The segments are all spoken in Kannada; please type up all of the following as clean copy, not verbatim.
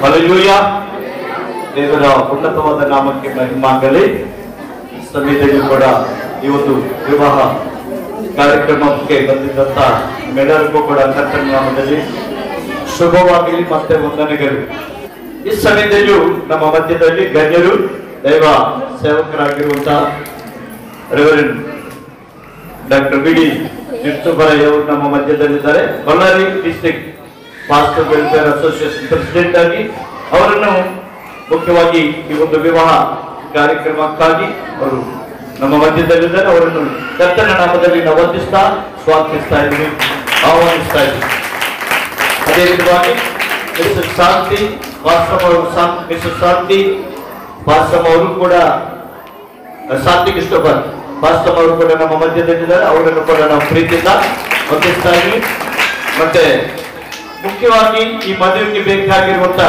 ಹಲ್ಲೆಲೂಯಾ. ದೇವರ ಉನ್ನತವಾದ ನಾಮಕ್ಕೆ ಮಹಿಮಾಗಲಿ. ಸಮಿತಿಯು ಕೂಡ ಈ ಒಂದು ವಿವಾಹ ಕಾರ್ಯಕ್ರಮಕ್ಕೆ ಬಂದಿದ್ದಂತ ಎಲ್ಲರಿಗೂ ಕೂಡ ಕರ್ತನ ನಾಮದಲ್ಲಿ ಶುಭವಾಗಲಿ ಮತ್ತೆ ವಂದನೆಗಳು. ಈ ಸಮಿತಿಯು ನಮ್ಮ ಮಧ್ಯದಲ್ಲಿ ಗಣ್ಯರು ದೈವ ಸೇವಕರಾಗಿರುವಂತಹ ರೆವರೆಂಡ್ ಡಾಕ್ಟರ್ ಬಿಡಿ ನಿಟ್ಟುಬರೈ ಅವರು ನಮ್ಮ ಮಧ್ಯದಲ್ಲಿದ್ದಾರೆ. Ballari district pastor welfare association president ಆಗಿ ಅವರನ್ನು ಮುಖ್ಯವಾಗಿ ಈ ಒಂದು ವಿವಾಹ ಕಾರ್ಯಕ್ರಮಕ್ಕಾಗಿ ಅವರು ನಮ್ಮ ಮಧ್ಯದಲ್ಲಿದ್ದಾರೆ. ಅವರನ್ನು ಕರ್ತನ ನಾಮದಲ್ಲಿ ನಾವು ವಂದಿಸ್ತಾ ಸ್ವಾಗತಿಸ್ತಾ ಇದ್ದೀವಿ, ಆಹ್ವಾನಿಸ್ತಾ ಇದ್ದೀವಿ. ಅದೇ ರೀತಿಯಾಗಿ ಮಿಸಸ್ ಶಾಂತಿ ಪಾಸ್ಟಮ್ ಅವರು ಕೂಡ ಶಾಂತಿ ಕ್ರಿಸ್ಟೋಫರ್ ಪಾಸ್ಟಮ್ ಅವರು ಕೂಡ ನಮ್ಮ ಮಧ್ಯದಲ್ಲಿದ್ದಾರೆ. ಅವರನ್ನು ಕೂಡ ನಾವು ಪ್ರೀತಿಯಿಂದ ವಂದಿಸ್ತಾ ಇದ್ದೀವಿ. ಮತ್ತೆ ಮುಖ್ಯವಾಗಿ ಈ ಮದುವೆಗೆ ಬೇಕಾಗಿರುವಂತ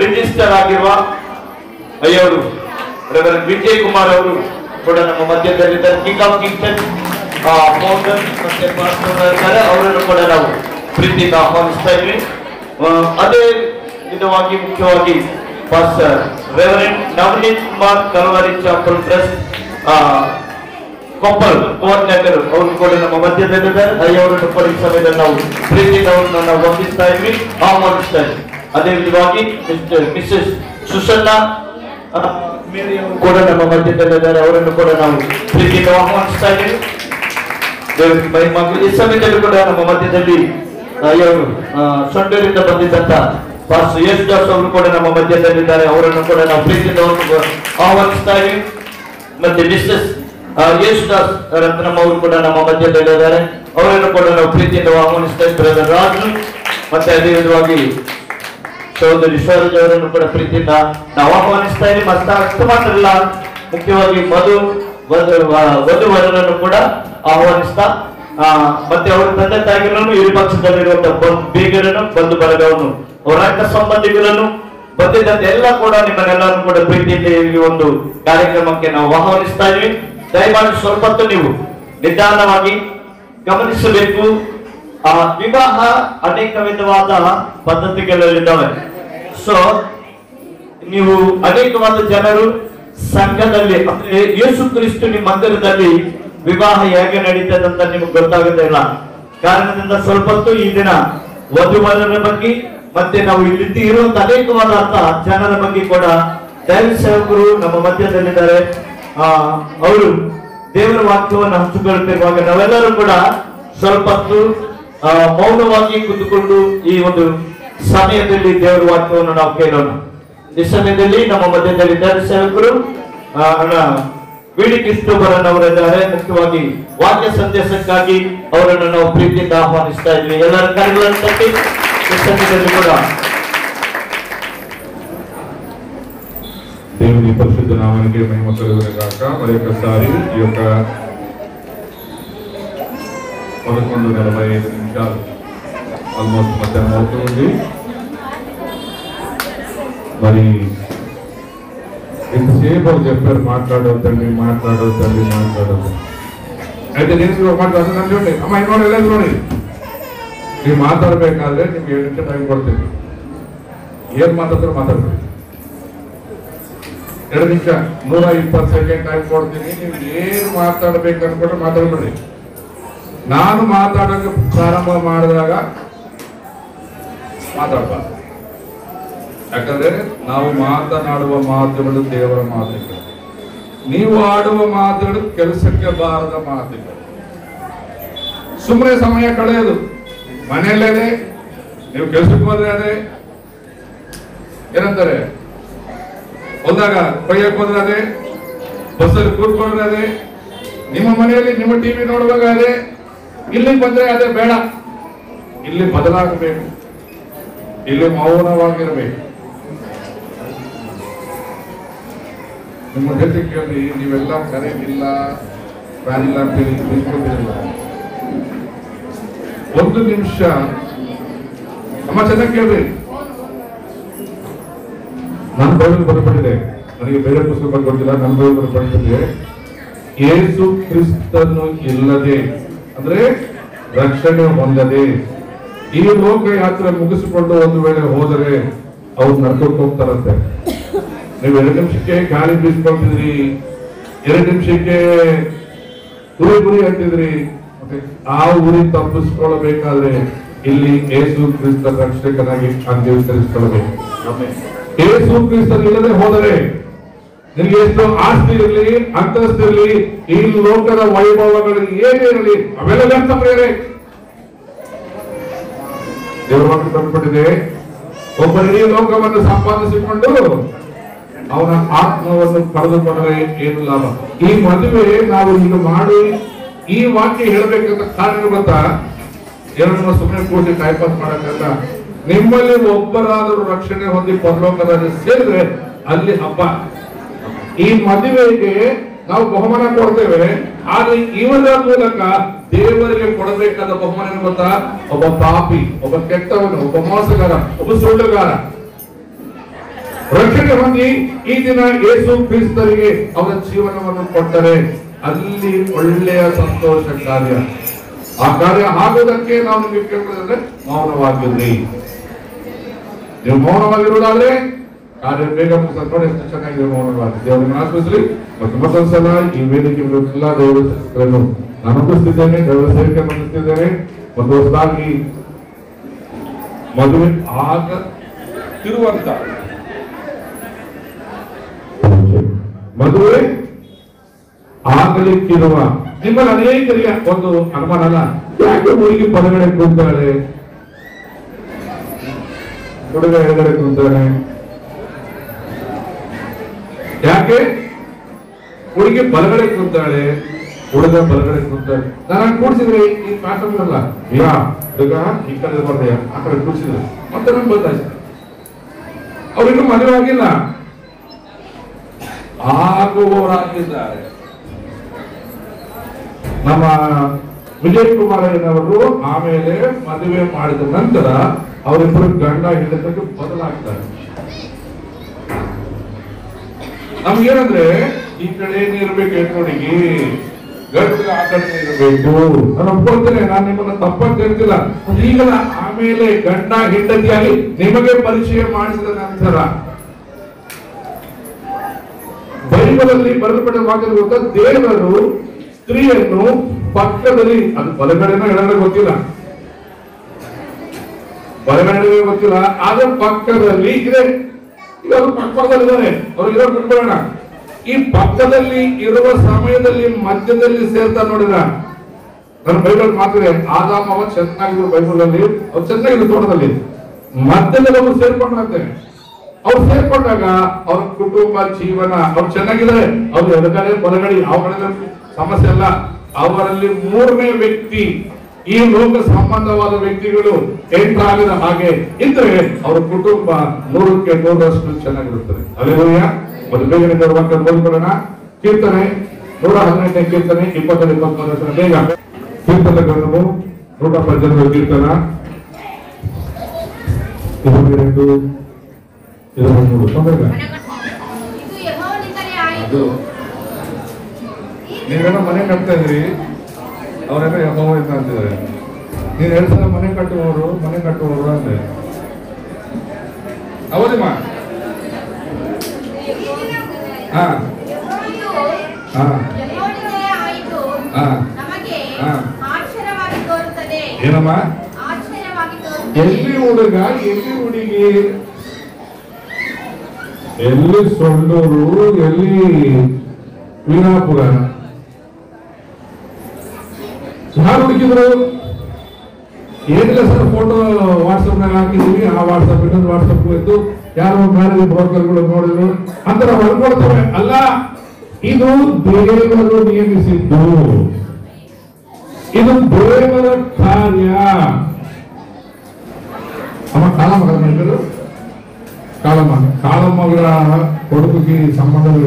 ರಿಜಿಸ್ಟರ್ ಆಗಿರುವ ಅಯ್ಯವರು ರೆವರೆಂಡ್ ವಿಜಯ್ ಕುಮಾರ್ ಅವರು ಕೂಡ ನಮ್ಮ ಮಧ್ಯದಲ್ಲಿದ್ದಾರೆ. ಕಿಂಗ್ ಆಫ್ ಕಿಂಗ್ಟನ್ ಫೌಂಡರ್ ಮತ್ತೆ ಪಾಸ್ಟರ್ ಇದ್ದಾರೆ. ಅವರನ್ನು ಕೂಡ ನಾವು ಪ್ರೀತಿಯಿಂದ ಆಹ್ವಾನಿಸ್ತಾ ಇದ್ವಿ. ಅದೇ ವಿಧವಾಗಿ ಮುಖ್ಯವಾಗಿ pastor reverend Navneet Kumar Calvary chapel trust Koppal coordinator ಅವರು ಕೂಡ ನಮ್ಮ ಮಧ್ಯದಲ್ಲಿದ್ದಾರೆ. ಅಯ್ಯವರನ್ನು ಕೂಡ ಈ ಸಮಯದಲ್ಲಿ ನಾವು ಪ್ರೀತಿಯಿಂದ ಅವರನ್ನು ನಾವು ವಂದಿಸ್ತಾ ಇದ್ವಿ, ಆಹ್ವಾನಿಸ್ತಾ ಇದ್ವಿ. ಅದೇ ವಿಧವಾಗಿ ಮಿಸಸ್ ಸುಶಲ್ಲಾ ಮೇರಿ ಅವರು ಕೂಡ ನಮ್ಮ ಮಧ್ಯದಲ್ಲಿದ್ದಾರೆ. ಅವರನ್ನು ಕೂಡ ನಾವು ಪ್ರೀತಿಯಿಂದ ಆಹ್ವಾನಿಸ್ತಾ ಇದ್ದೀವಿ. ದೇವರಿಗೆ ಮಹಿಮಾಗಲಿ. ಈ ಸಮಯದಲ್ಲಿ ಕೂಡ ನಮ್ಮ ಮಧ್ಯದಲ್ಲಿ ಅಯ್ಯವರು ಸೊಂಡೂರಿಂದ ಬಂದಿದ್ದಂತ ಪಾಸ್ಟರ್ ಯೇಸುದಾಸ್ ಅವರು ಕೂಡ ನಮ್ಮ ಮಧ್ಯದಲ್ಲಿದ್ದಾರೆ. ಅವರನ್ನು ಕೂಡ ನಾವು ಪ್ರೀತಿಯಿಂದ ಆಹ್ವಾನಿಸ್ತಾ ಇದ್ದೀವಿ. ಮತ್ತೆ ಮಿಸಸ್ ಯೇಸುದಾಸ್ ರತ್ನಮ್ಮ ಅವರು ಕೂಡ ನಮ್ಮ ಮಧ್ಯದಲ್ಲಿದ್ದಾರೆ. ಅವರನ್ನು ಕೂಡ ನಾವು ಪ್ರೀತಿಯಿಂದ ಆಹ್ವಾನಿಸ್ತಾ ಇದ್ದೀವಿ. ರಾಜು ಮತ್ತೆ ಅದೇ ವಿಧವಾಗಿ ಸಹೋದರಿ ಸ್ವರಾಜ್ ಅವರನ್ನು ಕೂಡ ಪ್ರೀತಿಯಿಂದ ನಾವು ಆಹ್ವಾನಿಸ್ತಾ ಇದ್ದೀವಿ. ಅಷ್ಟು ಮಾತ್ರ ಅಲ್ಲ, ಮುಖ್ಯವಾಗಿ ವಧುವರರನ್ನು ಕೂಡ ಆಹ್ವಾನಿಸ್ತಾ ಮತ್ತೆ ಅವರ ತಂದೆ ತಾಯಿಗಳನ್ನು ಇರು ಪಕ್ಷದಲ್ಲಿರುವಂತಹ ಬೀಗರನ್ನು ಬಂಧು ಬಳಗವನ್ನು ಅವರ ರಕ್ತ ಸಂಬಂಧಿಗಳನ್ನು ಬಂದಿದ್ದಂತೆ ಎಲ್ಲ ಕೂಡ ನಿಮ್ಮನ್ನೆಲ್ಲರೂ ಕೂಡ ಪ್ರೀತಿಯಿಂದ ಈ ಒಂದು ಕಾರ್ಯಕ್ರಮಕ್ಕೆ ನಾವು ಆಹ್ವಾನಿಸ್ತಾ ಇದ್ವಿ. ದಯಮಾಡಿ ಸ್ವಲ್ಪ ಹೊತ್ತು ನೀವು ನಿಧಾನವಾಗಿ ಗಮನಿಸಬೇಕು. ವಿವಾಹ ಅನೇಕ ವಿಧವಾದ ಪದ್ಧತಿಗಳಿದ್ದಾವೆ. ಸೊ ನೀವು ಅನೇಕವಾದ ಜನರು ಸಂಘದಲ್ಲಿ ಅಂದ್ರೆ ಯೇಸು ಕ್ರಿಸ್ತು ನಿಮ್ಮ ಮಂದಿರದಲ್ಲಿ ವಿವಾಹ ಹೇಗೆ ನಡೀತದೆ ಅಂತ ನಿಮ್ಗೆ ಗೊತ್ತಾಗೋದಿಲ್ಲ. ಕಾರಣದಿಂದ ಸ್ವಲ್ಪ ಹೊತ್ತು ಈ ದಿನ ವಧುವರರ ಬಗ್ಗೆ ಮತ್ತೆ ನಾವು ಇಲ್ಲಿ ಇರುವಂತ ಅನೇಕವಾದ ಜನರ ಬಗ್ಗೆ ಕೂಡ ದೈವ ಸೇವಕರು ನಮ್ಮ ಮಧ್ಯದಲ್ಲಿದ್ದಾರೆ. ಅವರು ದೇವರ ವಾಕ್ಯವನ್ನು ಹಂಚಿಕೊಳ್ಳುತ್ತಿರುವಾಗ ನಾವೆಲ್ಲರೂ ಕೂಡ ಸ್ವಲ್ಪ ಹೊತ್ತು ಮೌನವಾಗಿ ಕುಳಿತುಕೊಂಡು ಈ ಒಂದು ಸಮಯದಲ್ಲಿ ದೇವರ ವಾಕ್ಯವನ್ನು ನಾವು ಕೇಳೋಣ. ಈ ಸಮಯದಲ್ಲಿ ನಮ್ಮ ಮಧ್ಯದಲ್ಲಿ ದೈವ ಸೇವಕರು ವಿಡಿ ಕ್ರಿಸ್ಟೋಫರ್ ಅವರಿದ್ದಾರೆ. ಮುಖ್ಯವಾಗಿ ವಾಕ್ಯ ಸಂದೇಶಕ್ಕಾಗಿ ಅವರನ್ನು ನಾವು ಪ್ರೀತಿಯಿಂದ ಆಹ್ವಾನಿಸ್ತಾ ಇದ್ವಿ. ಎಲ್ಲರ ಕಾರ್ಯಗಳನ್ನು ತಟ್ಟಿ ಈ ಸಮಯದಲ್ಲಿ ಕೂಡ దేవుని పరిశుద్ధ నామానికి మహిమ కలుగునుగాక. మరి ఒకసారి ఈ యొక్క 11:45 నిమిషాలు ఆల్మోస్ట్ మధ్యాహ్నం అవుతుంది. మరి ఇంతసేపు చెప్పారు మాట్లాడవద్దండి మాట్లాడవద్దండి మాట్లాడవద్దు. అయితే నేను ఒక మాట రాసిన చూడండి, అమ్మ ಇನ್ನೊಂದು ಎಲ್ಲ ನೋಡಿ, ನೀವು ಮಾತಾಡ್ಬೇಕಾದ್ರೆ ನಿಮ್ಗೆ 7 ನಿಮಿಷ ಟೈಮ್ ಕೊಡ್ತೀನಿ. ಏನ್ ಮಾತಾಡ್ತಾರೆ ಮಾತಾಡ್ಬೇಕು. 2 ನಿಮಿಷ 120 ಸೆಕೆಂಡ್ ಟೈಮ್ ಕೊಡ್ತೀನಿ. ನೀವು ಏನು ಮಾತಾಡ್ಬೇಕು ಅನ್ಕೊಂಡ್ರೆ ಮಾತಾಡ್ಬೇಡಿ. ನಾನು ಮಾತಾಡೋಕೆ ಪ್ರಾರಂಭ ಮಾಡಿದಾಗ ಮಾತಾಡ್ಬಾರ್ದು. ಯಾಕಂದ್ರೆ ನಾವು ಮಾತನಾಡುವ ಮಾತುಗಳು ದೇವರ ಮಾತುಗಳು, ನೀವು ಆಡುವ ಮಾತುಗಳು ಕೆಲಸಕ್ಕೆ ಬಾರದ ಮಾತುಗಳು. ಸುಮ್ಮನೆ ಸಮಯ ಕಳೆಯೋದು. ಮನೆಯಲ್ಲೇ ನೀವು ಕೆಲಸಕ್ಕೆ ಹೋದ್ರೆ ಅದೇ ಏನಂತಾರೆ, ಹೋದಾಗ ಕೊಯ್ಯಕ್ಕೆ ಹೋದ್ರೆ ಅದೇ, ಬಸ್ಸಲ್ಲಿ ಕೂತ್ಕೊಂಡ್ರೆ ಅದೇ, ನಿಮ್ಮ ಮನೆಯಲ್ಲಿ ನಿಮ್ಮ ಟಿವಿ ನೋಡುವಾಗ ಅದೇ, ಇಲ್ಲಿ ಬಂದ್ರೆ ಅದೇ ಬೇಡ. ಇಲ್ಲಿ ಬದಲಾಗಬೇಕು, ಇಲ್ಲಿ ಮೌನವಾಗಿರಬೇಕು. ನಿಮ್ಮ ಜೊತೆ ಕೇಳಿ, ನೀವೆಲ್ಲ ಕರೆಂಟ್ ಇಲ್ಲ ಫ್ಯಾನ್ ಇಲ್ಲ ಅಂತೇಳಿ ನಿಂತ್ಕೊಂಡಿರಲ್ಲ. 1 ನಿಮಿಷ ಅಮ್ಮ ಚೆನ್ನಾಗಿ ಕೇಳ್ರಿ. ನನ್ನ ಬೈಬಲ್ ಬರಪಟ್ಟಿದೆ, ನನಗೆ ಬೇರೆ ಪುಸ್ತಕ ಗೊತ್ತಿಲ್ಲ, ನನ್ನ ಬೈಬಲ್ ಬರಪಟ್ಟಿದೆ. ಯೇಸು ಕ್ರಿಸ್ತನು ಇಲ್ಲದೆ ಅಂದ್ರೆ ರಕ್ಷಣೆ ಹೊಂದದೆ ಈ ಲೋಕ ಯಾತ್ರೆ ಮುಗಿಸಿಕೊಂಡು ಒಂದು ವೇಳೆ ಹೋದರೆ ಅವ್ರು ನಡ್ಕೊಂಡು ಹೋಗ್ತಾರಂತೆ. ನೀವು 2 ನಿಮಿಷಕ್ಕೆ ಗಾಳಿ ಬೀಸ್ಕೊಳ್ತಿದ್ರಿ, 2 ನಿಮಿಷಕ್ಕೆ ಗುರಿ ಅಂತಿದ್ರಿ. ಆ ಉರಿ ತಪ್ಪಿಸ್ಕೊಳ್ಬೇಕಾದ್ರೆ ಇಲ್ಲಿ ಯೇಸು ಕ್ರಿಸ್ತ ರಕ್ಷಕನಾಗಿ ಅಂಗೀಕರಿಸಿಕೊಳ್ಳಬೇಕು. ಯೇಸು ಕ್ರಿಸ್ತರು ಇಲ್ಲದೆ ಹೋದರೆ ನಿಮಗೆ ಎಷ್ಟು ಆಸ್ತಿ ಇರಲಿ, ಅಂತಸ್ತಿರಲಿ, ಈ ಲೋಕದ ವೈಭವಗಳು ಏನಿರಲಿ ಅವೆಲ್ಲ ವ್ಯರ್ಥ ಪ್ರೇರೆ. ದೇವರ ವಾಕ್ಯ ತಂದುಬಿಟ್ಟಿದೆ, ಒಬ್ಬ ಇಡೀ ಲೋಕವನ್ನು ಸಂಪಾದಿಸಿಕೊಂಡು ಅವನ ಆತ್ಮವನ್ನು ಕಳೆದುಕೊಂಡರೆ ಏನು ಲಾಭ? ಈ ಮದುವೆ ನಾವು ಈಗ ಮಾಡಿ ಈ ವಾಕ್ಯ ಹೇಳ್ಬೇಕಂತ ಕಾರಣ ಗೊತ್ತಾ? ಏನನ್ನ ಸುಮ್ಮನೆ ಕೂಡಿ ಟೈಪಾಸ್ ಮಾಡಕ್ಕಲ್ಲ. ನಿಮ್ಮಲ್ಲಿ ಒಬ್ಬರಾದರೂ ರಕ್ಷಣೆ ಹೊಂದಿ ಪರಲೋಕದಲ್ಲಿ ಸೇರಿದ್ರೆ ಅಲ್ಲಿ ಹಬ್ಬ. ಈ ಮದುವೆಗೆ ನಾವು ಬಹುಮಾನ ಕೊಡ್ತೇವೆ, ಆದ್ರೆ ಇವರ ಮೂಲಕ ದೇವರಿಗೆ ಕೊಡಬೇಕಾದ ಬಹುಮಾನ ಏನು ಗೊತ್ತಾ? ಒಬ್ಬ ಪಾಪಿ, ಒಬ್ಬ ಕೆಟ್ಟವನು, ಒಬ್ಬ ಮೋಸಗಾರ, ಒಬ್ಬ ಸುಳ್ಳುಗಾರ ರಕ್ಷಣೆ ಹೊಂದಿ ಈ ದಿನ ಯೇಸು ಕ್ರಿಸ್ತರಿಗೆ ಅವರ ಜೀವನವನ್ನು ಕೊಟ್ಟರೆ ಅಲ್ಲಿ ಒಳ್ಳೆಯ ಸಂತೋಷ ಕಾರ್ಯ. ಆ ಕಾರ್ಯ ಆಗೋದಕ್ಕೆ ನಾವು ನಿಮಗೆ ಕೇಳಿದ್ರೆ ಮೌನವಾಗಿರ್ರಿ. ನೀವು ಮೌನವಾಗಿರುವುದಾದ್ರೆ ಕಾರ್ಯ ಬೇಗ ಮುಗಿಸ್ಕೊಂಡು ಎಷ್ಟು ಚೆನ್ನಾಗಿದೆ ಮೌನವಾಗಿ. ದೇವರನ್ನು ಆಶ್ರಯಿಸಲಿ. ಮತ್ತೊಂದ್ಸಲ ಈ ವೇದಿಕೆಲ್ಲ ದೇವರನ್ನು ನಾನು ಮುಗಿಸ್ತಿದ್ದೇನೆ, ದೇವರ ಸೇರಿಕೆ ಮುಗಿಸ್ತಿದ್ದೇನೆ. ಒಂದು ಹೊಸದಾಗಿ ಮದುವೆ ಆಗತಿರುವಂತ ಮದುವೆ ಆಗಲಿಕ್ಕಿರುವ ನಿಮ್ಮಲ್ಲಿ ಅನೇಕರಿಗೆ ಒಂದು ಅನುಮಾನ ಅಲ್ಲ, ಯಾಕೆ ಹುಡುಗಿ ಹೊರಗಡೆ ಕೂತಾಳೆ, ಹುಡುಗ ಎಡಗಡೆ ಕೂತಾನೆ, ಯಾಕೆ ಹುಡುಗಿ ಬಲಗಡೆ ಕೂತಾಳೆ, ಹುಡುಗ ಬಲಗಡೆ ಕೂತಾಳೆ? ನಾನು ಕೂಡಿಸಿದ್ರೆ ಈ ಕಾಟಲ್ಲ, ಯಾ ಹುಡುಗ ಈ ಕಡೆ ಬರ್ದೆಯ ಆ ಕಡೆ ಕೂಡಿಸಿದ್ರೆ ಮತ್ತೆ ನಮ್ಗೆ ಗೊತ್ತಾಯ್ತು ಅವ್ರಿನ್ನೂ ಮದುವೆ ಆಗಿಲ್ಲ, ಆಗುವವರಾಗಿದ್ದಾರೆ. ನಮ್ಮ ವಿಜಯ್ ಕುಮಾರಯ್ಯನವರು ಆಮೇಲೆ ಮದುವೆ ಮಾಡಿದ ನಂತರ ಅವರಿಬ್ಬರು ಗಂಡ ಹೆಂಡತಿಗೆ ಬದಲಾಗ್ತಾರೆ. ನಮ್ಗೇನಂದ್ರೆ ಈ ಕಡೆ ಇರ್ಬೇಕು ಹೆಣ್ಣುಡಿಗೆ, ಗಂಡ ಆ ಕಡೆ ಇರಬೇಕು. ನಾನು ಒಪ್ಕೊಳ್ತೇನೆ, ನಾನು ನಿಮ್ಮನ್ನ ತಪ್ಪಾಗಿ ಹೇಳ್ತಿಲ್ಲ. ಈಗ ಆಮೇಲೆ ಗಂಡ ಹೆಂಡತಿಯಾಗಿ ನಿಮಗೆ ಪರಿಚಯ ಮಾಡಿಸಿದ ನಂತರ ಬೈಬಲಲ್ಲಿ ಬರೆದುಕೊಂಡ ವಾಕ್ಯದ ಗೊತ್ತಾ? ದೇವರು ಸ್ತ್ರೀಯನ್ನು ಪಕ್ಕದಲ್ಲಿ, ಅದು ಬಲಗಡೆನ ಎಡಗಡೆ ಗೊತ್ತಿಲ್ಲ, ಬಲಗಡೆ ಗೊತ್ತಿಲ್ಲ, ಆದ್ರೆ ಪಕ್ಕದಲ್ಲಿ ಇದೆ. ಈಗ ಅವರು ಪಕ್ಕದಲ್ಲಿದ್ದಾರೆ, ಅವ್ರಿಗೆ ಬಿಟ್ಕೊಳ್ಳೋಣ. ಈ ಪಕ್ಕದಲ್ಲಿ ಇರುವ ಸಮಯದಲ್ಲಿ ಮಧ್ಯದಲ್ಲಿ ಸೇರ್ತಾ ನೋಡಿದ ನನ್ನ ಬೈಬಲ್ ಮಾತಿದೆ, ಆದಾಮ ಅವ ಚೆನ್ನಾಗಿದ್ರು, ಬೈಬಲ್ ಅಲ್ಲಿ ಅವ್ರು ಚೆನ್ನಾಗಿದ್ರು ತೋಟದಲ್ಲಿ, ಮಧ್ಯದಲ್ಲಿ ಅವರು ಸೇರ್ಕೊಂಡ್ರಂತೆ. ಅವ್ರು ಸೇರ್ಕೊಂಡಾಗ ಅವ್ರ ಕುಟುಂಬ ಜೀವನ ಅವ್ರು ಚೆನ್ನಾಗಿದ್ದಾರೆ. ಅವ್ರು ಎಡಗಡೆ ಬಲಗಡೆ ಯಾವ ಕಡೆ ಸಮಸ್ಯೆ ಅಲ್ಲ. ಅವರಲ್ಲಿ 3ನೇ ವ್ಯಕ್ತಿ, ಈ ಲೋಕ ಸಂಬಂಧವಾದ ವ್ಯಕ್ತಿಗಳು ಎಂಟರ್ ಆಗದ ಹಾಗೆ ಇದ್ರೆ ಅವರ ಕುಟುಂಬ 100ಕ್ಕೆ 100ರಷ್ಟು ಚೆನ್ನಾಗಿರುತ್ತದೆ. ಅಲ್ಲೆಲ್ಲೂಯ್ಯ. ಒಂದು ಬೇಗನೆ ವಾಕ್ಯ ಓದಿಕೊಳ್ಳೋಣ. ಕೀರ್ತನೆ 118ನೇ ಕೀರ್ತನೆ 20-23 ಬೇಗ. ಕೀರ್ತನ ಗ್ರಂಥವು 118 ಕೀರ್ತನ 22-23 ನೀವೇನೋ ಮನೆ ಕಟ್ತಾ ಇದ್ರಿ, ಅವರೇನೋ ಯೆಹೋವನಿಂದ ಅಂತಿದ್ದಾರೆ. ನೀನ್ 2 ಸಲ ಮನೆ ಕಟ್ಟುವವರು ಅಂದ್ರೆ ಹೌದಮ್ಮ. ಹಾ ಹಾ ಏನಮ್ಮ? ಎಲ್ಲಿ ಹುಡುಗ, ಎಲ್ಲಿ ಹುಡುಗಿ, ಎಲ್ಲಿ ಸೊಳ್ಳೂರು, ಎಲ್ಲಿ ವೀರಾಪುರ, ಯಾರು ಹುಡುಕಿದ್ರು? ಏನಿಲ್ಲ ಸರ್, ಫೋಟೋ ವಾಟ್ಸಪ್ ನಾಗ ಹಾಕಿದೀವಿ, ಆ ವಾಟ್ಸಪ್ ಇನ್ನೊಂದು ವಾಟ್ಸಪ್ ಇದ್ದು ಯಾರೋ ಮ್ಯಾರೇಜ್ ಬ್ರೋಕರ್ಗಳು ನೋಡಿದ್ರು ಅಂತ ನಾವು ಅನ್ಕೊಳ್ತೇವೆ. ಅಲ್ಲ, ಇದು ದೇವರು ನಿಯಮಿಸಿದ್ದು, ಇದು ದೇವರ ಕಾರ್ಯ. ಅಮ್ಮ ಕಾಳಮ್ಮಗಳ ಕಾಳಮ್ಮಗಳ ಕೊಡುಗೆ ಸಂಬಂಧಗಳು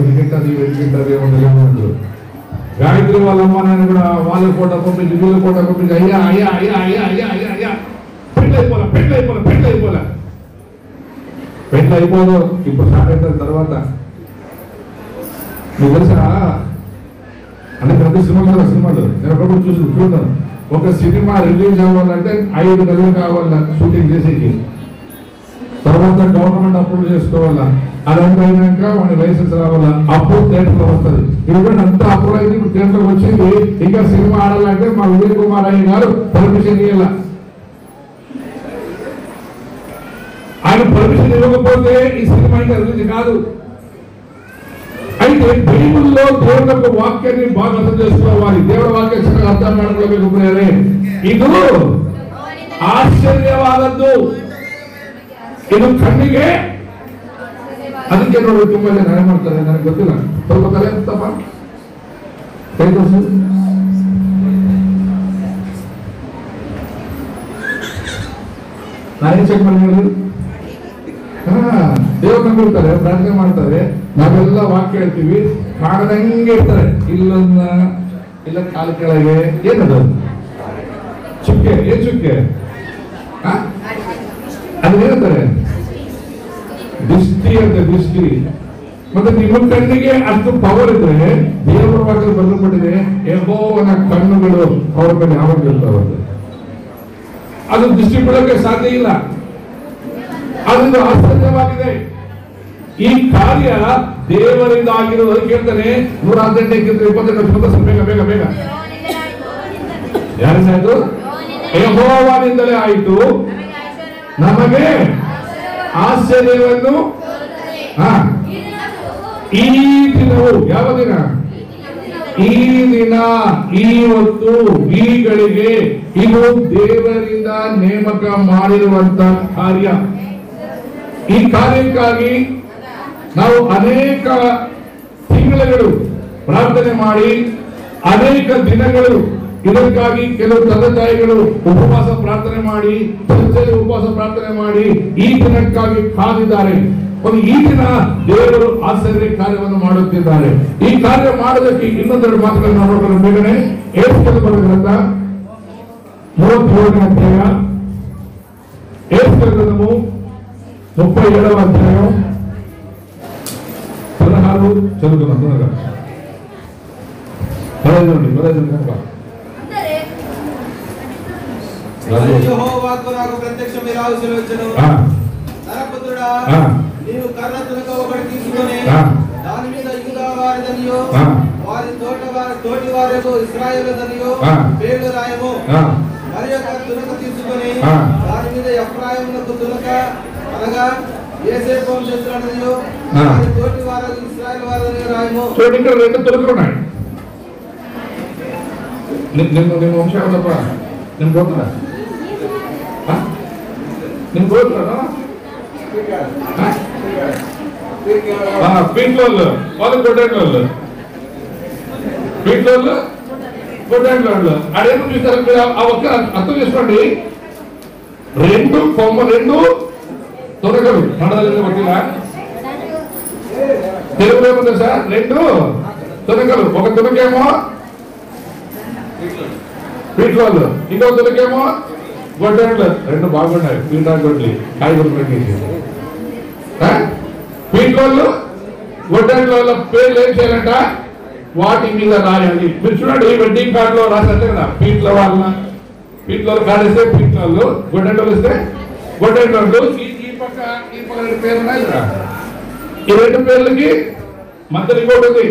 ಒಂದು ಗಾಯತ್ರಿ వాళ్ళమ్మ నేను కూడా వాళ్ళ ఫోటో పంపించి వీళ్ళ ఫోటో పంపించి అయ్యా అయ్యా అయ్యా అయ్యా అయ్యా అయ్యా అయ్యా పెళ్ళి అయిపోదు. ఇప్పుడు స్టార్ట్ అయిన తర్వాత మీకు తెలుసా, అంటే పెద్ద సినిమాలు నేను ఒకప్పుడు చూస్తాను. ఒక సినిమా రిలీజ్ అవ్వాలంటే 5 నెలలు కావాలి షూటింగ్ చేసేకి. తర్వాత గవర్నమెంట్ అప్రూవ్ చేసుకోవాలా, అదంతా అయినాక మన లైసెన్స్ రావాలా, అప్పుడు థియేటర్ వస్తుంది. ఎందుకంటే అంతా అప్రూవ్ అయింది, ఇప్పుడు థియేటర్ వచ్చింది. ఇంకా సినిమా ఆడాలంటే మా విజయ్ కుమార్ అయ్య గారు పర్మిషన్ ఇవ్వాల. ఆయన పర్మిషన్ ఇవ్వకపోతే ఈ సినిమా ఇంకా రిలీజ్ కాదు. అయితే బైబిల్లో దేవుడి యొక్క వాక్యాన్ని బాగా అర్థం చేసుకోవాలి. దేవుడి వాక్యం అర్థం కావడం ಇದು ಆಶ್ಚರ್ಯವಾದದ್ದು, ಇದು ಕಣ್ಣಿಗೆ. ಅದಕ್ಕೆ ನೋಡಿ ತುಂಬಾ ಜನ ಏನ್ ಮಾಡ್ತಾರೆ ನನಗೆ ಗೊತ್ತಿಲ್ಲ, ಸ್ವಲ್ಪ ತಲೆ ತಪ್ಪ ಕೈ ತೋರಿಸು. ನಾನೇನ್ ಚೆಕ್ ಮಾಡಿ ಹೇಳಿದ್ರು, ದೇವ್ರನ್ನ ಕೊಡ್ತಾರೆ, ಪ್ರಾರ್ಥನೆ ಮಾಡ್ತಾರೆ, ನಾವೆಲ್ಲ ವಾಕ್ಯ ಹೇಳ್ತೀವಿ, ಕಾಣದಂಗೆ ಇರ್ತಾರೆ. ಇಲ್ಲೊಂದ ಇಲ್ಲ ಕಾಲ ಕೆಳಗೆ ಏನದು ಚುಕ್ಕೆ, ಏನ್ ಚುಕ್ಕೆ ಅದು ಹೇಳ್ತಾರೆ ದೃಷ್ಟಿ ಅಂತ. ದೃಷ್ಟಿ ಮತ್ತೆ ನಿಮ್ಮ ಕಣ್ಣಿಗೆ ಅಷ್ಟು ಪವರ್ ಇದ್ರೆ ದೇವರ ವಾಕ್ಯ ಬರೆದುಕೊಂಡಿದೆ, ಯೆಹೋವನ ಕಣ್ಣುಗಳು ಅವರ ಕಡೆ ಯಾವಾಗ ಇರ್ತಾವಂತೆ. ಅದು ದೃಷ್ಟಿ ಬಿಡೋಕೆ ಸಾಧ್ಯ ಇಲ್ಲ. ಅದೊಂದು ಆಶ್ಚರ್ಯವಾಗಿದೆ. ಈ ಕಾರ್ಯ ದೇವರಿಂದ ಆಗಿರೋದು. ಕೇಳ್ತಾನೆ 118 ಬೇಗ ಬೇಗ ಬೇಗ ಯಾರಿಂದಾಯ್ತು? ಯೆಹೋವನಿಂದಲೇ ಆಯಿತು, ನಮಗೆ ಆಶ್ಚರ್ಯವನ್ನು. ಈ ದಿನವು ಯಾವ ದಿನ? ಈ ದಿನ, ಈ ಹೊತ್ತು, ಈ ಗಳಿಗೆ ಇದು ದೇವರಿಂದ ನೇಮಕ ಮಾಡಿರುವಂತ ಕಾರ್ಯ. ಈ ಕಾರ್ಯಕ್ಕಾಗಿ ನಾವು ಅನೇಕ ತಿಂಗಳುಗಳು ಪ್ರಾರ್ಥನೆ ಮಾಡಿ, ಅನೇಕ ದಿನಗಳು ಇದಕ್ಕಾಗಿ ಕೆಲವು ತಂದೆ ತಾಯಿಗಳು ಉಪವಾಸ ಪ್ರಾರ್ಥನೆ ಮಾಡಿ, ಚರ್ಚೆಯಲ್ಲಿ ಉಪವಾಸ ಪ್ರಾರ್ಥನೆ ಮಾಡಿ ಈ ದಿನಕ್ಕಾಗಿ ಕಾದಿದ್ದಾರೆ. ಒಂದು ಈ ದಿನ ದೇವರು ಆಶ್ಚರ್ಯ ಕಾರ್ಯವನ್ನು ಮಾಡುತ್ತಿದ್ದಾರೆ. ಈ ಕಾರ್ಯ ಮಾಡೋದಕ್ಕೆ ಇನ್ನೊಂದೆರಡು ಮಾತುಗಳನ್ನು ನೋಡೋಣ ಬೇಗನೆ. ಏಷ್ಯದ ಬರೆದಂತ 37ನೇ ಅಧ್ಯಾಯ, ಏಷ್ಯ ಗ್ರಂಥವು 37వ అధ్యాయం 16 చదువుకున్నాం. 15 కనుక యెహోవాకు నాకు ప్రత్యక్షమై రావలసివచ్చెను. నరపుత్రుడా, నీవు కర్ర తునక ఒకటి తీసుకొని దాని మీద యూదా వారిదనియో వారి తోటి వారికి ఇశ్రాయేలుదనియో పేర్లు రాయము. మరి ఒక తునక తీసుకొని దాని మీద ఎఫ్రాయిమునకు తునక అనగా యోసేపు వంశస్థులనియో వారి తోటి వారికి ఇశ్రాయేలు వారిదనియో రాయము. చూడండి, ఇక్కడ రెండు తునకలు ఉన్నాయి. ನಿಮ್ಮ ವಂಶ ಯಾವ್ದಪ್ಪ? ನಿಮ್ ಗೋತ್ರ? ನಿಮ್ ಗೋತ್ರ పీట్లోళ్ళు, వాళ్ళు గొడ్డెండ్లోళ్ళు. పీట్లోళ్ళు గొడ్డెండ్లోళ్ళు. అదేమో చూస్తారు మీరు, ఆ ఒక్క అర్థం చేసుకోండి. రెండు కొమ్మ, రెండు తొనకలు మండలి పట్టిలా తెలుగులో ఏముంది సార్? రెండు తొనకలు. ఒక తునకేమో పీట్లోళ్ళు, ఇంకో తునకేమో గొడ్డెండ్లు. రెండు బాగున్నాయి, పీటా గొడ్లి కాయగూరలు పెట్టేసి. పీట్లోళ్ళు గొడ్డెండ్ల పేర్లు ఏం చేయాలంట? వాటి మీద రాయాలి. మీరు చూడండి, వెడ్డింగ్ కార్డు లో రాసినట్టే కదా, పీట్ల వాళ్ళ పీట్లో కాడేస్తే పీట్లోళ్ళు, గొడ్డెండ్లు ఇస్తే గొడ్డెండ్లు. ఈ పక్క రెండు పేర్లు ఉన్నాయి కదా, ఈ రెండు పేర్లకి మధ్య ఇంకోటి ఉంది.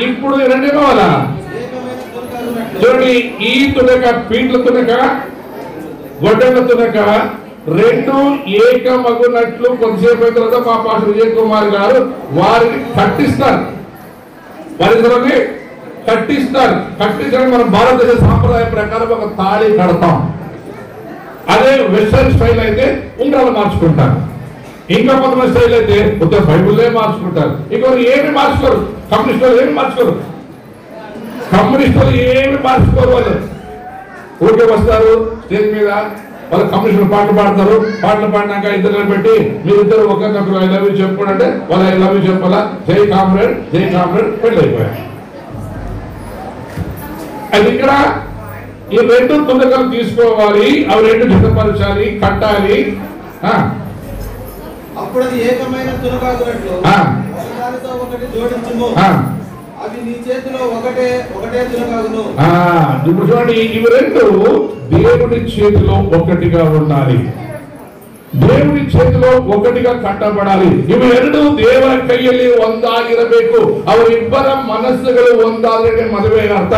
ఇప్పుడు రెండే కావాలా? చూడండి, ఈ తునక, పీట్ల తునక, గొడ్డెండ్ల తునక రెండు ఏకమగునట్లు కొద్దిసేపు అయిన తర్వాత మా పాస్టర్ విజయ్ కుమార్ గారు వారిని కట్టిస్తారు. వారిద్దరిని కట్టిస్తారు. కట్టించడానికి మనం భారతదేశ సాంప్రదాయ ప్రకారం ఒక తాళి కడతాం. అదే వెస్టర్న్ స్టైల్ అయితే ఉంగరాలు మార్చుకుంటారు. ఇంకా కొంతమంది స్టైల్ అయితే ఉత్తర బైబుల్లే మార్చుకుంటారు. ఇంకొకరు ఏమి మార్చుకోరు. కమ్యూనిస్టులు ఏమి మార్చుకోరు. కమ్యూనిస్టులు ఏమి మార్చుకోరు. వాళ్ళు ఊరికే వస్తారు స్టేజ్ మీద, వాళ్ళు కమ్యూనిస్టులు పాటలు పాడతారు. పాటలు పాడినాక ఇద్దరు పెట్టి మీరిద్దరు ఒకరికొకరు ఐ లవ్ యూ చెప్పుకోండి. వాళ్ళు ఐ లవ్ యూ చెప్పాలా, జై కామ్రేడ్ జై కామ్రేడ్, పెళ్ళి అయిపోయారు. అది ఇక్కడ ఈ రెండు తునకలు తీసుకోవాలి, అవి రెండు జతపరచాలి, కట్టాలి. అప్పుడు అది ఏకమైన తునకాగునట్లు ఒకదానితో ఒకటి జోడించుము. అవి నీ చేతిలో ఒకటే తునకగును. ఇప్పుడు చూడండి, ఇవి రెండు దేవుడి చేతిలో ఒకటిగా ఉండాలి, దేవుడి చేతిలో ఒకటిగా ಕಟ್ಟಬಡಾಲಿ. ಇವು ಎರಡು ದೇವರ ಕೈಯಲ್ಲಿ ಒಂದಾಗಿರಬೇಕು. ಅವರಿಬ್ಬರ ಮನಸ್ಸುಗಳು ಒಂದಾದ್ರೆ ಮದುವೆ ಅರ್ಥ.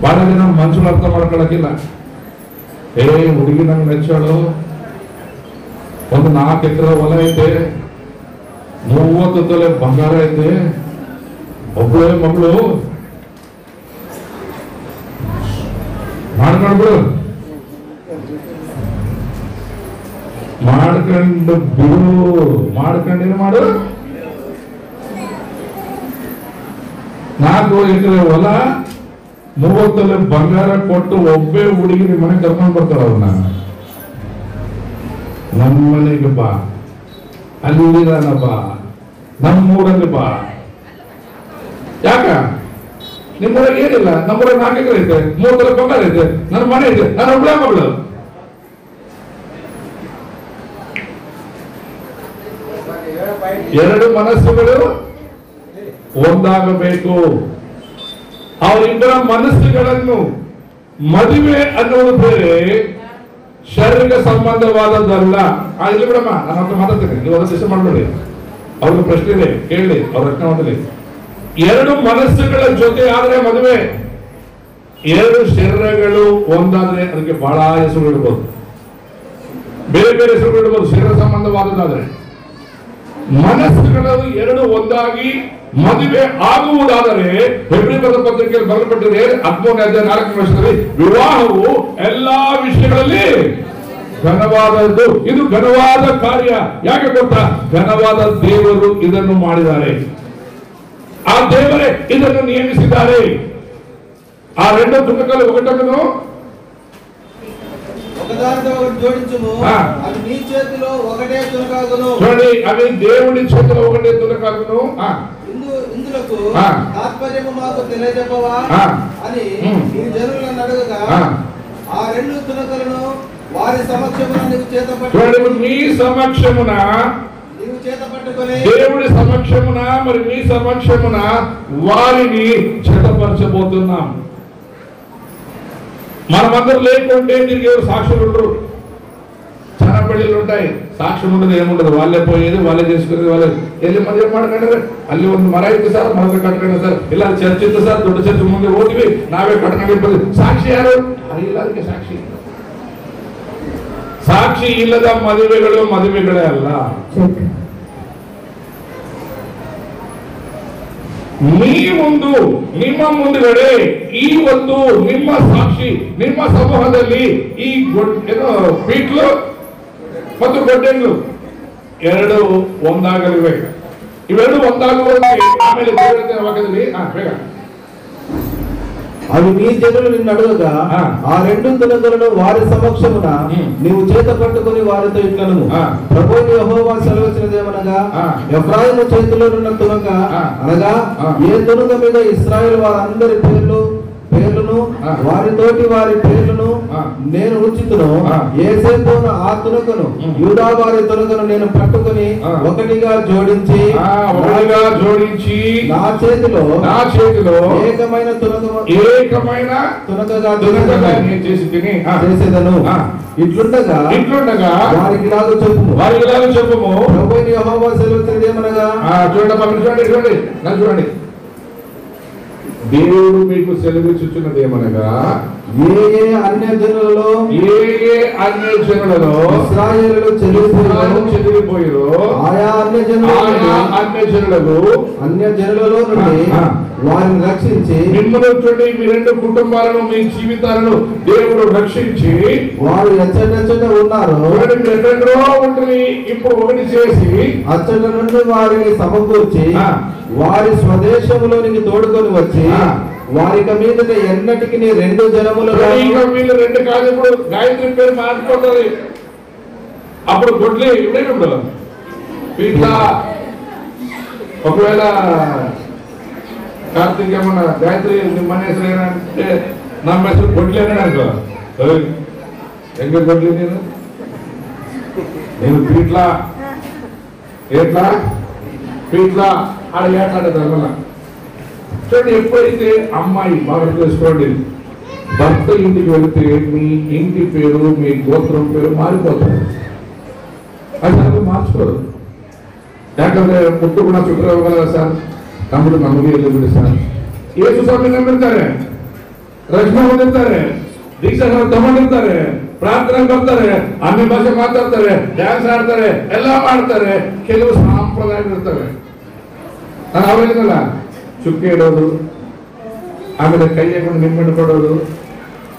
ಬಹಳ ಜನ ಮನುಷ್ಯರು ಅರ್ಥ ಮಾಡ್ಕೊಳಕ್ಕಿಲ್ಲ. ಹುಡುಗಿ ನಂಗೆ ಮೆಚ್ಚೋಳು, ಒಂದು 4 ಎಕರೆ ಹೊಲ ಐತೆ, 30 ತೊಲೆ ಬಂಗಾರ ಐತೆ, ಒಬ್ಬಳೇ ಮಗಳು, ಮಾಡ್ಕೊಂಡ್ಬಿಡು, ಮಾಡ್ಕೊಂಡು ಬಿಡು, ಮಾಡ್ಕೊಂಡೇನು ಮಾಡು. 4 ಎಕರೆ ಹೊಲ, 30 ತೊಲೆ ಬಂಗಾರ ಕೊಟ್ಟು ಒಬ್ಬೇ ಹುಡುಗಿ ಮನೆ ಕರ್ಕೊಂಡು ಬರ್ತಾರ. ಅವ್ರನ್ನ ನಮ್ಮನೆಗೆ ಬಾ, ಅಲ್ಲಿದಾನ ಬಾ, ನಮ್ಮೂರಲ್ಲಿ ಬಾ. ಯಾಕ? ನಿಮ್ಮೂರಾಗ ಏನಿಲ್ಲ, ನಮ್ಮೂರಾಗ 4 ಎಕರೆ ಐತೆ, 30 ತೊಲೆ ಬಂಗಾರ ಐತೆ, ನನ್ನ ಮನೆ ಐತೆ, ನನ್ನ ಒಬ್ಬಳೇ ಮಗಳು. ಎರಡು ಮನಸ್ಸುಗಳು ಒಂದಾಗಬೇಕು. ಅವರಿಬ್ಬರ ಮನಸ್ಸುಗಳನ್ನು ಮದುವೆ ಅನ್ನೋದು ಬೇರೆ, ಶಾರೀರಿಕ ಸಂಬಂಧವಾದದ್ದಲ್ಲ. ಇಲ್ಲಿ ಬಿಡಮ್ಮ, ನಾನು ಅಂತ ಮಾತಾಡ್ತೀನಿ, ನೀವು ಅದನ್ನು ಇಷ್ಟ ಮಾಡಬೇಡಿ. ಅವ್ರಿಗೆ ಪ್ರಶ್ನೆ ಇದೆ, ಕೇಳಿ, ಅವ್ರ ರಚನೆ ಮಾಡಲಿ. ಎರಡು ಮನಸ್ಸುಗಳ ಜೊತೆ ಆದ್ರೆ ಮದುವೆ. ಎರಡು ಶರೀರಗಳು ಒಂದಾದ್ರೆ ಅದಕ್ಕೆ ಬಹಳ ಹೆಸರು ಇಡ್ಬೋದು, ಬೇರೆ ಬೇರೆ ಹೆಸರು ಇಡ್ಬೋದು. ಶರೀರ ಸಂಬಂಧವಾದದ್ದಾದ್ರೆ ಮನಸ್ಸುಗಳು ಎರಡು ಒಂದಾಗಿ ಮದುವೆ ಆಗುವುದಾದರೆ, ಹೆಬ್ರಿ ಬರೆದ ಪತ್ರಿಕೆಯಲ್ಲಿ ಬರೆಯಲ್ಪಟ್ಟಿದೆ 13ನೇ ಅಧ್ಯಾಯ 4ನೇ ವರ್ಷದಲ್ಲಿ, ವಿವಾಹವು ಎಲ್ಲಾ ವಿಷಯಗಳಲ್ಲಿ ಘನವಾದದ್ದು. ಇದು ಘನವಾದ ಕಾರ್ಯ. ಯಾಕೆ ಗೊತ್ತಾ? ಘನವಾದ ದೇವರು ಇದನ್ನು ಮಾಡಿದ್ದಾರೆ, ಆ ದೇವರೇ ಇದನ್ನು ನಿಯಮಿಸಿದ್ದಾರೆ. ಆ రెండు తునకలు ఒకటను ఒకదానితో ఒకటి జోడించుము, అది నీ చేతిలో ఒకటే తునకగును. చూడండి, అవి దేవుడి చేతిలో ఒకటే తునకగును. ఇందులకు తాత్పర్యము మాకు తెలియజెప్పవా అని ఈ జనులను అడగగా, ఆ 2 తునకలను వారి సమక్షమున నీవు చేతపట్టుకొని, మీ సమక్షమున నీవు చేతపట్టుకొని, దేవుడి సమక్షమున, మరి మీ సమక్షమున వారిని చేతపరచబోతున్నాం. మనమందరూ లేకుంటే దీనికి ఎవరు సాక్షులు ఉండరు. చాలా పెళ్లిళ్ళు ఉంటాయి, సాక్ష్యం ఉండదు, ఏముండదు. వాళ్ళే పోయేది, వాళ్ళే చేసుకునేది, వాళ్ళే వెళ్ళి మధ్య ಮಾಡ್ಕೊಂಡ್ರೆ ಅಲ್ಲಿ ಒಂದು ಮರ ಇತ್ತು ಸರ್, ಮರದ ಕಟ್ಕೊಂಡೆ ಸರ್, ಇಲ್ಲ ಚರ್ಚ್ ಇತ್ತು ಸರ್, ದೊಡ್ಡ ಚರ್ಚ್ ಮುಂದೆ ಹೋದ್ವಿ, ನಾವೇ ಕಟ್ಕೊಂಡಿರ್ಬೋದು. ಸಾಕ್ಷಿ ಯಾರು? ಇಲ್ಲ, ಅದಕ್ಕೆ ಸಾಕ್ಷಿ. ಸಾಕ್ಷಿ ಇಲ್ಲದ ಮದುವೆಗಳು ಮದುವೆಗಳೇ ಅಲ್ಲ. ನಿಮ್ಮ ಮುಂದುಗಡೆ ಈ ಒಂದು ನಿಮ್ಮ ಸಾಕ್ಷಿ, ನಿಮ್ಮ ಸಮೂಹದಲ್ಲಿ ಈ ಪೀಟ್ಲು ಮತ್ತು ಗೊಡ್ಡೆಂಗ್ಳು ಎರಡು ಒಂದಾಗಲಿವೆ. ಇವೆರಡು ಒಂದಾಗುವಂತೆ ಆಮೇಲೆ ವಾಕ್ಯದಲ್ಲಿ ಬೇಗ, అవి నీ జనులు నిన్ను అడుగగా, ఆ 2 తునకలను వారి సమక్షమున నీవు చేత పట్టుకొని వారితో ఇట్లను, ప్రభువు యెహోవా సెలవిచ్చినదేమనగా, ఎఫ్రాయిము చేతిలో ఉన్న తునక అనగా ఏ తునక మీద ఇశ్రాయేలు వారందరి పేర్లను వారి తోటి వారి పేర్లను నేను ఉంచుతును, యోసేపును ఆ తునకను యూదా వారి తునకను నేను పట్టుకొని ఒకటిగా జోడించి నా చేతిలో ఏకమైన తునకగా చేసేదను. ఇట్లుండగా వారికి ఇలాగ చెప్పుము, ప్రభువు యెహోవా సెలవిచ్చినదేమనగా, చూడండి, దేవుడు మీకు సెలవిచ్చుచున్నది ఏమనగా, ఏ అన్య జనులలో ఇశ్రాయేలులు చెదిరిపోయిరో ఆయా అన్య జనులలో నుండి వారిని రక్షించి, మిమ్మల్ని చూడండి, మీ 2 కుటుంబాలను, మీ జీవితాలను దేవుడు రక్షించి, వారు ఎచ్చట ఉన్నారు, ఎక్కడెక్కడో ఉంటుంది, ఇప్పుడు ఒకటి చేసి అచ్చట నుండి వారిని సమకూర్చి వారి స్వదేశంలోనికి తోడుకొని వచ్చి, వారిక మీద ఎన్నటికి 2 జనములుగా, వీళ్ళు 2 కాదు, ఇప్పుడు గాయత్రి పేరు మార్చుకుంటుంది. అప్పుడు గొడ్లి ఇప్పుడు ఇట్లా ఒకవేళ కార్తీక్ ఏమన్నా గాయత్రి మన ಹೆಸರು ಏನಂటే ನಮ್ಮ ಹೆಸರು గొడ్లి అని అనుకో, ಹೆಂಗ గొడ్లి నేను పీట్లా ఏట్లా ఆడ ఏట్లాడేది అలా చూడండి, ఎప్పుడైతే అమ్మాయి బాగా చేసుకోండి, భర్త ఇంటికి వెళితే మీ ఇంటి పేరు మీ గోత్రం పేరు మారిపోతుంది. అది నాకు మార్చుకోరు. ಯಾಕಂದ್ರೆ ಮುಟ್ಟು ಗುಣ ಶುಕ್ರ ಹೋಗಲ್ಲ ಸರ್, ತಮ್ಮದು ನಮಗೆ ಎಲ್ಲಿ ಬಿಡಿ ಸರ್. ಯೇಸು ಸ್ವಾಮಿ ನಂಬಿರ್ತಾರೆ, ರಕ್ಷಣೆ ಹೊಂದಿರ್ತಾರೆ, ದೀಕ್ಷಾ ತಗೊಂಡಿರ್ತಾರೆ, ಪ್ರಾರ್ಥನೆ ಬರ್ತಾರೆ, ಅನ್ಯ ಭಾಷೆ ಮಾತಾಡ್ತಾರೆ, ಡ್ಯಾನ್ಸ್ ಆಡ್ತಾರೆ, ಎಲ್ಲ ಮಾಡ್ತಾರೆ. ಕೆಲವು ಸಾಂಪ್ರದಾಯಗಳಿರ್ತವೆ. ನಾನು ಅವೇನಲ್ಲ ಚುಕ್ಕೆ ಇಡೋದು, ಆಮೇಲೆ ಕೈಯನ್ನು ನಿಮ್ಮಿಟ್ಟು ಕೊಡೋದು,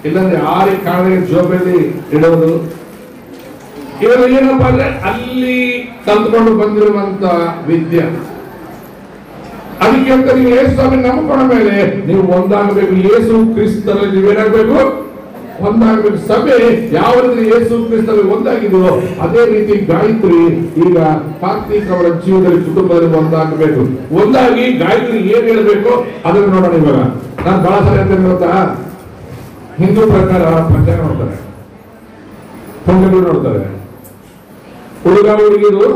ಇಲ್ಲಾಂದ್ರೆ ಆರಿ ಕಾಳೆ ಜೋಬಲ್ಲಿ ಇಡೋದು, ಇವೆಲ್ಲ ಏನಪ್ಪ ಅಂದ್ರೆ ಅಲ್ಲಿ ಕಲ್ತ್ಕೊಂಡು ಬಂದಿರುವಂತ ವಿದ್ಯೆ. ಅದಕ್ಕೆ ಅಂತ ನೀವು ಯೇಸು ಸ್ವಾಮಿ ನಂಬಿಕೊಂಡ ಮೇಲೆ ನೀವು ಒಂದಾಗಬೇಕು. ಯೇಸು ಕ್ರಿಸ್ತರಲ್ಲಿ ನೀವೇನಾಗಬೇಕು? ಒಂದಾಗಬೇಕು. ಸಭೆ ಯಾವ ರೀತಿ ಯೇಸು ಕ್ರಿಸ್ತರಲ್ಲಿ ಒಂದಾಗಿದೆಯೋ ಅದೇ ರೀತಿ ಗಾಯತ್ರಿ ಈಗ ಕಾರ್ತಿಕ್ ಅವರ ಜೀವನದಲ್ಲಿ ಕುಟುಂಬದಲ್ಲಿ ಒಂದಾಗಬೇಕು. ಒಂದಾಗಿ ಗಾಯತ್ರಿ ಏನ್ ಹೇಳ್ಬೇಕು ಅದನ್ನು ನೋಡೋಣ. ಇವಾಗ ನಾನು ಬಹಳ ಸರಿ ಅಂತ ಗೊತ್ತಾ, ಹಿಂದೂ ಪ್ರಕಾರ ಪಂಚಾಂಗ ನೋಡ್ತಾರೆ, ಪಂಚಾಂಗ ನೋಡ್ತಾರೆ, ಹುಡುಗ ಹುಡುಗಿರು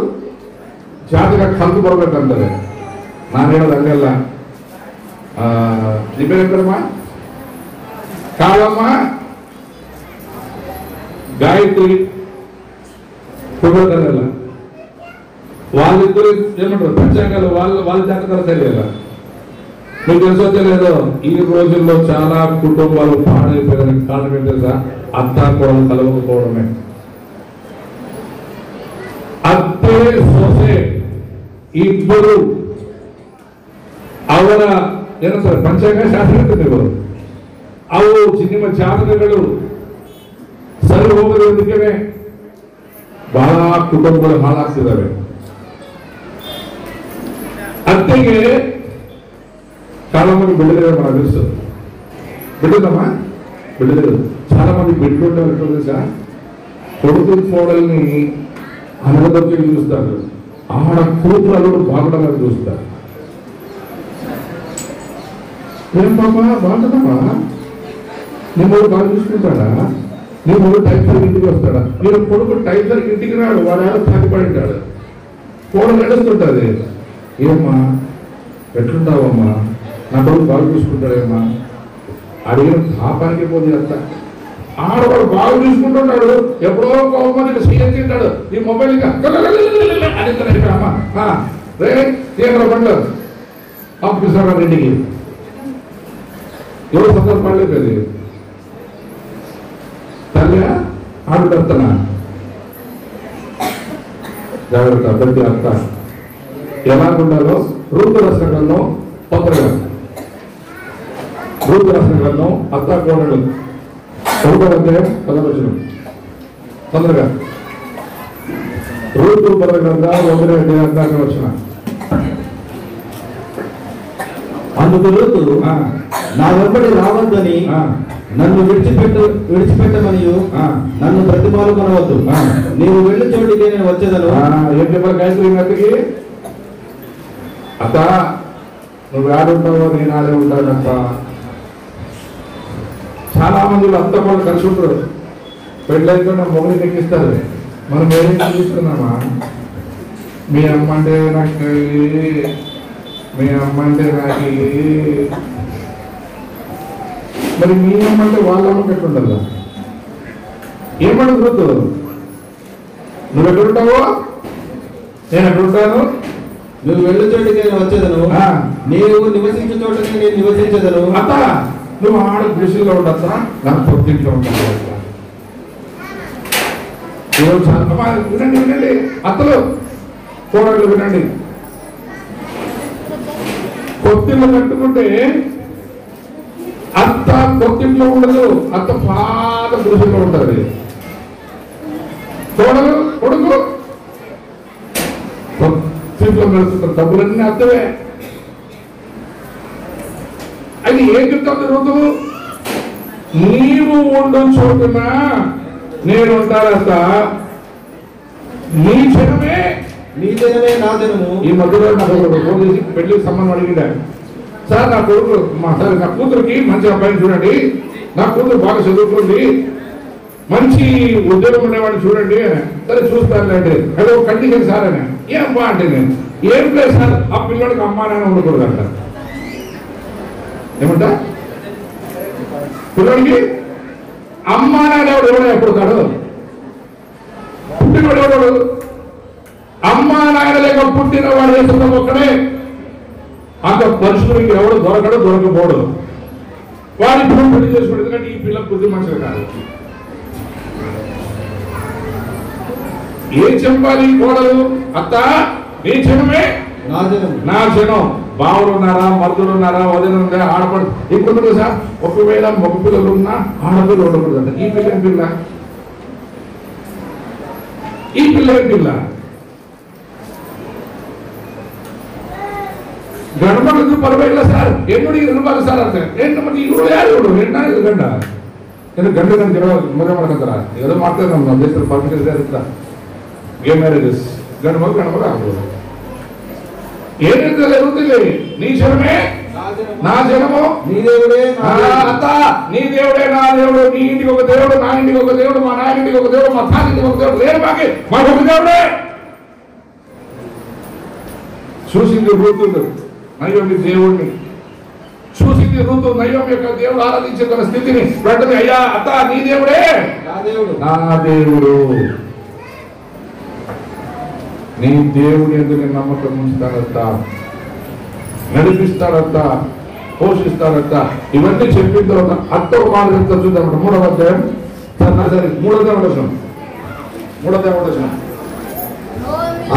ಜಾತಕ ಕಲ್ತು ಬರ್ಬೇಕಂತಾರೆ. ನಾನು ಹೇಳೋದು ಹಂಗಲ್ಲ. ನಿಮ್ಮೇನಮ್ಮ ಕಾಳಮ್ಮ ಗಾಯತ್ರಿ ಕುಟುಂಬದಲ್ಲ వాళ్ళిద్దరు ఏమంటారు పంచాంగాలు వాళ్ళ జాతకాలు తెలియాల. మీకు తెలుసో తెలియదు, ఈ రోజుల్లో చాలా కుటుంబాలు పాడైపోయానికి కారణం ఏం తెలుసా? అత్తా కోడలు కలవకపోవడమే. ಅತ್ತೆ ಸೊಸೆ ಇಬ್ಬರು ಅವರ ಏನಂತಾರೆ ಪಂಚಾಂಗ ಶಾಸ್ತ್ರ ನೀವು ಅವು ನಿಮ್ಮ ಜಾತಕಗಳು ಸರಿ ಹೋಗೋದಕ್ಕೆ ಬಹಳ ಕುಟುಂಬಗಳು ಹಾಳಾಗ್ತಿದ್ದಾವೆ. ಅತ್ತೆಗೆ చాలా మంది బిడ్డలు మనకు తెలుసు, బిడ్డలమ్మా బిడ్డలు చాలా మంది బిడ్డలు తెలుసా? కొడుకు కోడల్ని అనగదొక్కి చూస్తారు, ఆడ కూతురు బాగుండాలని చూస్తారు. ఏం బాబా బాగుంటుందమ్మా, నీ మూడు బాగా చూసుకుంటాడా? నీ మూడు టైప్ ఇంటికి వస్తాడా? మీరు కొడుకు టైప్ ఇంటికి రాడు, వాడు ఆడ సాగిపడి ఉంటాడు, కోడలు నడుస్తుంటుంది. ఏమ్మా ఎట్లుంటావమ్మా, నా కొడుకు బాగా చూసుకుంటాడేమ్మా? అడిగిన పాపానికి పోతే అంత ఆడవాడు బాగా చూసుకుంటున్నాడు. ఎప్పుడో కోపం సీఎం తింటాడు, ఈ మొబైల్ రే తీవ్ర పండు ఆఫీసర్ ఇంటికి ఎవరు సందర్భాలేదు. అది తల్లి ఆడుతనా జాగ్రత్త. ప్రతి అత్త ఎలాగుండాలో రూతు రసంలో తొందరగా, రూతు రసంలో అత్త కోడలు చదువుకోవాలంటే పదవచనం తొందరగా రూతు పదగంగా 1:2 వచ్చిన. అందుకు రూతు నా వెంబడి రావద్దని నన్ను విడిచిపెట్టమని నన్ను ప్రతిమాలు కొనవద్దు, నీవు వెళ్ళి చోటికి నేను వచ్చేదను. ఏం చెప్పాలి గాయత్రి? అత్త నువ్వు ఆడుంటావో నేను ఆడే ఉంటానంట. చాలా మంది అంతా కూడా కలిసి ఉంటారు, పెళ్ళైతే నా మొగలికి ఎక్కిస్తారు. మనం ఏం చూస్తున్నామా? మీ అమ్మ అంటే నాకు, మీ అమ్మ అంటే నాకు, మరి మీ అమ్మ అంటే వాళ్ళ అమ్మకి ఎట్లుండదా? ఏమడుగుతూ నువ్వు ఎక్కడుంటావో నేను ఎక్కడుంటాను, నువ్వు వెళ్ళే చోటికి నేను వచ్చేదను, నీవు నివసించే చోటకి నేను నివసించేదను. అత్త నువ్వు ఆడ దృష్టిలో ఉండద్దా, నాకు పొద్దుంట్లో ఉంటాను. వినండి వినండి అత్తలు కోడళ్ళు వినండి. కొత్తిళ్ళు కట్టుకుంటే అత్త కొత్తింట్లో ఉండదు, అత్త పాత దృష్టిలో ఉంటుంది. కోడలు కొడుకు కొత్తింట్లో నడుస్తున్న డబ్బులన్నీ అత్తవే. అది ఏం చెప్తుంది రోజు? నీవు ఉండు చోటున నేను ఉంటానంత, నీ జనమే నా జనము. ఈ మధ్యలో నాకు ఫోన్ చేసి పెళ్లి సంబంధం అడిగిందా, సార్ నా కొడుకు సార్ నా కూతురికి మంచి అబ్బాయిని చూడండి, నా కూతురు బాగా చదువుకుంది, మంచి ఉద్యోగం ఉండేవాడిని చూడండి. సరే చూస్తానులేండి, అదే ఒక కండిషన్ సార్ అని. ఏం బా అంటే నేను ఏం లేదు సార్, ఆ పిల్లడికి అమ్మా నాన్న ఉండకూడదు అంట. ఏమంట పిల్లడికి అమ్మ నాన్న ఎవడో ఎప్పుడుతాడు పుట్టినవాడు ఎవడు అమ్మ నాయన లేక పుట్టిన వాడు చేస్తున్న ఒక్కడే అంత పరిశుభ్రంగా ఎవడు దొరకడు దొరకపోడు వాడి ఇప్పుడు పెళ్లి చేసుకోడు ఎందుకంటే ఈ పిల్ల బుద్ధి మనుషులు కాదు ఏం చెప్పాలి కోడలు అత్త నీ జనమే నా జనం బావులు ఉన్నారా మరుదులు ఉన్నారా వదిన ఉందా ఆడపడు ఇప్పుడు సార్ ఒకవేళ మగ పిల్లలు ఉన్నా ఆడపిల్లలు ఉండకూడదంట ఈ పిల్ల ఏం పిల్ల ഈ പിള്ളേർക്കില്ല ಗಣಮಕ್ಕಳು ಪರವಾಗಿಲ್ಲ ಸರ್ ಹೆಣ್ಣು ಇರಬಾರ್ದು ಸರ್ ಅಂತ ಹೆಣ್ಣು ಮತ್ತೆ ಇವರು ಯಾರು ಇವರು ಹೆಣ್ಣ ಇದು ಗಂಡ ಏನು ಗಂಡ ಗಂಡ ಜಗಳ ಮದುವೆ ಮಾಡ್ಕೊಂತಾರ ಏನೋ ಮಾಡ್ತಾರೆ ನಮ್ಮ ದೇಶದಲ್ಲಿ ಪರ್ಮಿಷನ್ ಇರುತ್ತೆ ಗೇ ಮ್ಯಾರೇಜಸ್ ಗಂಡ ಮಗ ಆಗ್ಬೋದು ಏನಿರ್ತಲ್ಲ ಇರುತ್ತಿಲ್ಲ ನೀ ಜನಮೇ నా జనము నీ దేవుడే అత్త నీ దేవుడే నా దేవుడు నీ ఇంటికి ఒక దేవుడు నా ఇంటికి ఒక దేవుడు మా నాయన ఇంటికి ఒక దేవుడు మా తాత ఇంటికి ఒక దేవుడు లేరు మాకు ఒక దేవుడే చూసింది రూతులు నయోమి దేవుడిని చూసింది రూతు నయోమి యొక్క దేవుడు ఆరాధించే తన స్థితిని వెంటనే అయ్యా అత్త నీ దేవుడే నా దేవుడు నీ దేవుని ఎందుకు నమ్మకం ఉంచుతాడత్త నడిపిస్తాడత్త పోషిస్తాడత్త ఇవన్నీ చెప్పిన తర్వాత అత్త ఒక మాట చెప్తా చూద్దాం 3వ అధ్యాయం సరే 3వ వచనం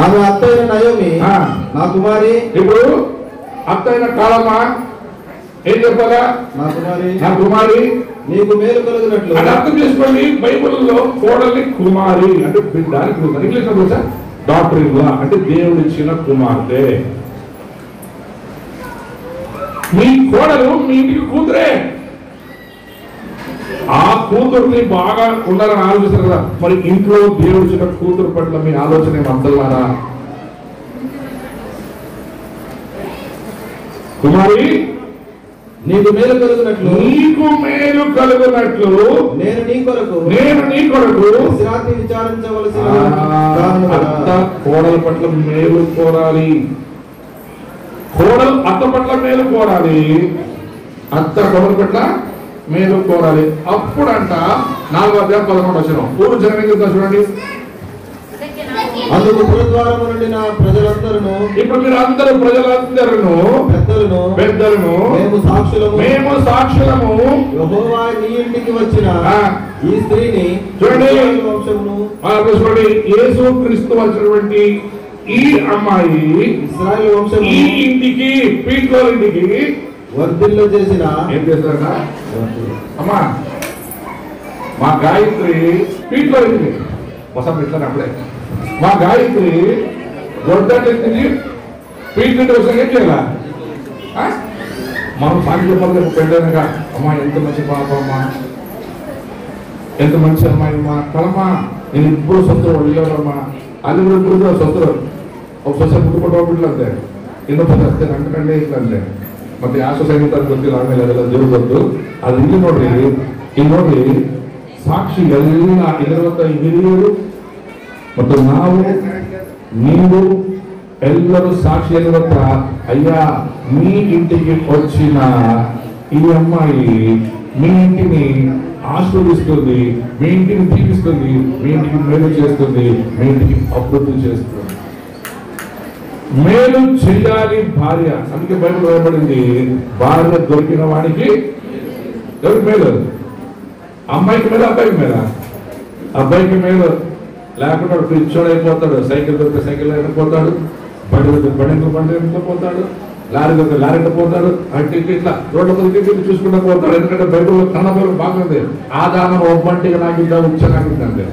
ఆమె అత్త అయిన నయోమి నా కుమారి ఇప్పుడు అత్త అయిన కాలమ్మ ఏం చెప్పాలా నా కుమారి నీకు మేలు కలుగునట్లు అని అర్థం చేసుకోండి బైబిల్లో కోడల్ని కుమారి అంటే బిడ్డ ఇంగ్లీష్ లో సార్ డాక్టర్ ఇల్లా అంటే దేవుడిచ్చిన కుమార్తె మీ కోడలు మీ ఇంటికి కూతురే ఆ కూతుర్ని బాగా ఉండాలని ఆలోచిస్తారు కదా మరి ఇంట్లో దేవుడు ఇచ్చిన కూతురు పట్ల మీ ఆలోచన ఏమంటున్నారా కుమారి నీకు మేలు కలుగునట్లు నేను నీ కొరకు విశ్రాంతి విచారించవలసిన కోడల పట్ల మేలు కోరాలి కోడలు అత్త పట్ల మేలు కోరాలి అత్త కోడల పట్ల మేలు కోరాలి అప్పుడంట 4వ అధ్యాయం 11వ వచనం పూర్వ జనం ఏం చెప్తారు చూడండి అందుకు పురద్వారము నుండి నా ప్రజలందరూ ఇప్పుడు మీరు అందరూ ప్రజలందరూ పెద్దలను మేము సాక్షులము యెహోవా నీ ఇంటికి వచ్చిన ఈ స్త్రీని చూడండి యేసు క్రీస్తు వచ్చినటువంటి ఈ అమ్మాయి ఇశ్రాయేలు వంశము ఈ ఇంటికి పీట్లో ఇంటికి వర్ధిల్లు చేసిన ఏం చేస్తారట అమ్మా మా గాయత్రి పీట్లో ఇంటికి వసం ఇట్లా అప్పుడే మా గాయత్రి గొడ్డెత్తింది పీట్లు కోసం ఏం చేయాల మనం సాంఘిక పనులకు పెద్దగా అమ్మా ఎంత మంచి పాప అమ్మా ఎంత మంచి అమ్మాయి అమ్మా కలమ్మా నేను ఇప్పుడు సొంతం వెళ్ళానమ్మా అది కూడా ఇప్పుడు సొంతం ఒక సొసైటీ పుట్టుకుంటూ బిడ్డలు అంతే ఎన్నో పది వస్తే అంటకంటే ఇట్లా అంతే ಮತ್ತೆ ಆ ಸೊಸೈಟಿ ಗೊತ್ತಿಲ್ಲ ಆಮೇಲೆ ಅದೆಲ್ಲ ಜರುಗದ್ದು ಅದು ಇಲ್ಲಿ ನೋಡ್ರಿ ಸಾಕ್ಷಿ ಎಲ್ಲ ಇದರಂತ ಹಿರಿಯರು ಮತ್ತು ನಾವು ನೀವು ಎಲ್ಲರೂ సాక్షి అయినంత అయ్యా మీ ఇంటికి వచ్చిన ఈ అమ్మాయి మీ ఇంటిని ఆశీర్వదిస్తుంది మీ ఇంటిని దీపిస్తుంది మీ ఇంటికి మేలు చేస్తుంది మీ ఇంటికి అభివృద్ధి చేస్తుంది మేలు చెయ్యాలి భార్య అందుకే బైబిల్ రాయబడింది భార్య దొరికిన వాడికి ఎవరికి మేలు అమ్మాయికి మేలు అబ్బాయికి మేల అబ్బాయికి మేలు లేకుండా పిచ్చోడు అయిపోతాడు సైకిల్ దొరికితే సైకిల్ వెళ్ళిపోతాడు బండి బండి పోతాడు లారీ దొరికితే లారీ పోతాడు అటు ఇట్లా రోడ్ల దొరికి చూసుకుంటూ పోతాడు ఎందుకంటే బైబిల్లో కన్నబోలు బాగుంది ఆదానం ఒబ్బంటిగా నాకిద్దా ఉచ్చ నాకిద్దంటే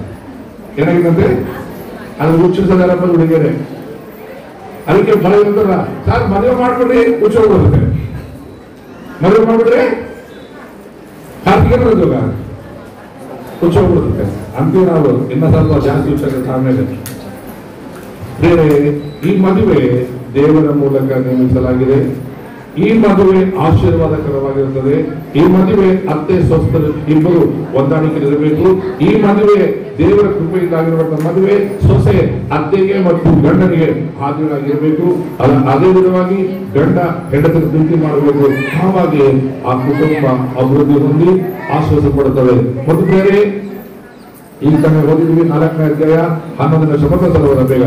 ఏనాకిందంటే అది ఉచ్చుసదారా ఉడిగారే ಅದಕ್ಕೆ ಬಲ ಇರ್ತಾರ ಸರ್ ಮದುವೆ ಮಾಡ್ಬಿಡ್ರಿ ಕೂರ್ಚೋಗ್ಬಿಡುತ್ತೆ ಮದುವೆ ಮಾಡ್ಬಿಡ್ರಿ ಕಾರ್ತಿಕ ಉದ್ಯೋಗ ಕೂರ್ಚೋಗ್ಬಿಡುತ್ತೆ ಅಂತೀವಿ ನಾವು ಇನ್ನ ಸ್ವಲ್ಪ ಜಾಸ್ತಿ ಹುಚ್ಚಾಗುತ್ತೆ ಆಮೇಲೆ ಬೇರೆ ಈ ಮದುವೆ ದೇವರ ಮೂಲಕ ನೇಮಿಸಲಾಗಿದೆ ಈ ಮದುವೆ ಆಶೀರ್ವಾದಕರವಾಗಿರುತ್ತದೆ. ಈ ಮದುವೆ ಅತ್ತೆ ಸೊಸೆಯರು ಇಬ್ಬರು ಹೊಂದಾಣಿಕೆಯಿರಬೇಕು. ಈ ಮದುವೆ ದೇವರ ಕೃಪೆಯಿಂದಾಗಿರುವಂತಹ ಮದುವೆ ಸೊಸೆ ಅತ್ತೆಗೆ ಮತ್ತು ಗಂಡನಿಗೆ ಹಾಜರಾಗಿರಬೇಕು. ಅದೇ ವಿಧವಾಗಿ ಗಂಡ ಹೆಂಡತಿಗೆ ಪ್ರೀತಿ ಮಾಡಬೇಕು. ಹಾಗಾಗಿ ಆ ಕುಟುಂಬ ಅಭಿವೃದ್ಧಿ ಹೊಂದಿ ಆಶ್ವಾಸ ಪಡುತ್ತವೆ. ಮತ್ತು ಬೇರೆ ಈ ಕಡೆ ಓದಿದ್ವಿ 4ನೇ ಅಧ್ಯಾಯ 11ನೇ ಶಪಥ ಸರೋವರ ಬೇಗ.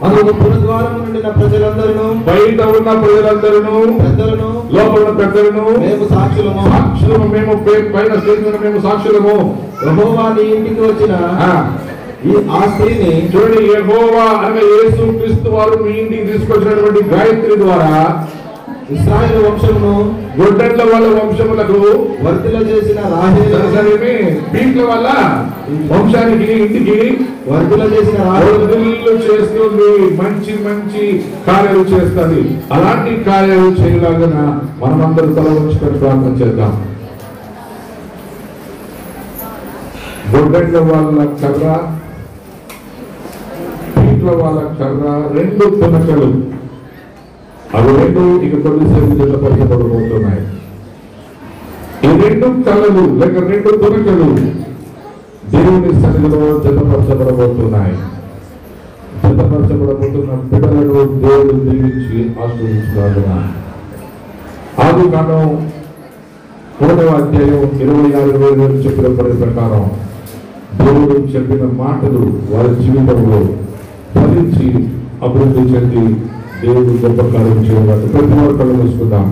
అందుకు పురద్వారము నుండిన ప్రజలందరూ బయట ఉన్న ప్రజలందరూ పెద్దలను లోపల ఉన్న పెద్దలను మేము సాక్షులము మేము పైన స్టేజ్ మీద మేము సాక్షులము. యెహోవా నీ ఇంటికి వచ్చిన ఆ స్త్రీని చూడండి, యెహోవా అనగా యేసు క్రీస్తు వారు మీ ఇంటికి తీసుకొచ్చినటువంటి గాయత్రి ద్వారా ఇశ్రాయేలు వంశమును గొడ్డెట్ల వాళ్ళ వంశములకు వర్తిల చేసిన రాహేలు పీట్ల వల్ల వంశానికి ఇంటికి వర్తిల చేసిన రాహేలు చేస్తుంది. మంచి మంచి కార్యాలు చేస్తుంది. అలాంటి కార్యాలు చేయలాగా మనమందరూ తల వంచుకొని ప్రార్థన చేద్దాం. గొడ్డెట్ల వాళ్ళ కర్ర, పీట్ల వాళ్ళ కర్ర, 2 తునకలు, అవి 2 ఇక కొద్దిసేపు జతపరచబడబోతున్నాయి. ఈ 2 కళ్ళలు లేక 2 తునకలు దేవుని సన్నిధిలో జతపరచబడబోతున్నాయి. జతపరచబడబోతున్న బిడ్డలను దేవుడు దీవించి ఆశీర్వదించుగాక. ఆదికాండం 3వ అధ్యాయం 26 చెప్పిన పని ప్రకారం దేవుడు చెప్పిన మాటలు వారి జీవితంలో ఫలించి అభివృద్ధి చెంది దేవుడు గొప్ప కార్యం చేయవచ్చు. ప్రతి ఒక్కరు మూసుకుందాం.